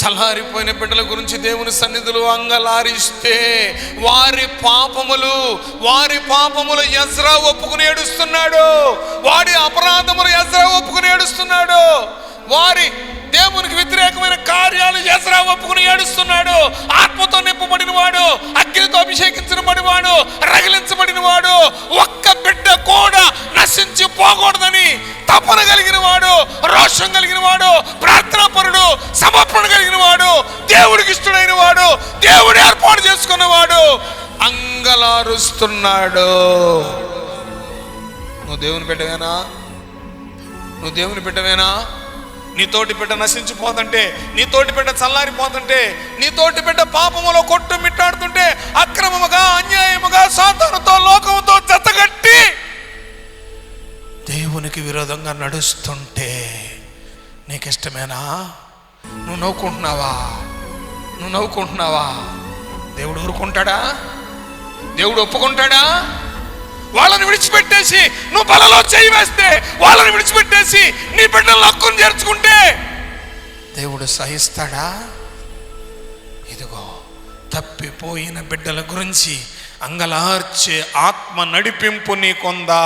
చల్లారిపోయిన బిడ్డల గురించి దేవుని సన్నిధిలో అంగలారిస్తే వారి పాపములు ఎజ్రా ఒప్పుకుని ఏడుస్తున్నాడు. వాడి అపరాధములు ఎజ్రా ఒప్పుకుని ఏడుస్తున్నాడు. వారి దేవునికి వ్యతిరేకమైన కార్యాలు ఎజ్రా ఒప్పుకుని ఏడుస్తున్నాడు. ఆత్మతో నింపబడిన వాడు, అగ్నితో అభిషేకించబడిన వాడు, రగిలించబడిన వాడు, ఒక్క బిడ్డ కూడా నశించి పోకూడదని తపన కలిగిన వాడు, రోషం కలిగిన వాడు, ప్రార్థనాపరుడు, సమర్పణ కలిగిన వాడు, దేవుడికి ఇష్టడైన వాడు, దేవుడు ఏర్పాటు చేసుకున్నవాడు అంగలారుస్తున్నాడు. నువ్వు దేవుని బిడ్డవేనా? నువ్వు దేవుని బిడ్డవేనా? నీ తోటి బిడ్డ నశించిపోతుంటే, నీ తోటి బిడ్డ చల్లారిపోతుంటే, నీ తోటి బిడ్డ పాపములో కొట్టుమిట్టాడుతుంటే, అక్రమముగా, అన్యాయముగా, సాతానుతో, లోకముతో జతగట్టి దేవునికి విరోధంగా నడుస్తుంటే నీకు ఇష్టమేనా? నువ్వు నవ్వుకుంటున్నావా? దేవుడు ఊరుకుంటాడా? దేవుడు ఒప్పుకుంటాడా? వాళ్ళని విడిచిపెట్టేసి నువ్వు బలలో చేయి వేస్తే, వాళ్ళని విడిచిపెట్టేసి నీ బిడ్డలను హక్కును చేర్చుకుంటే దేవుడు సహిస్తాడా? ఇదిగో తప్పిపోయిన బిడ్డల గురించి అంగలార్చే ఆత్మ నడిపింపు నీకుందా?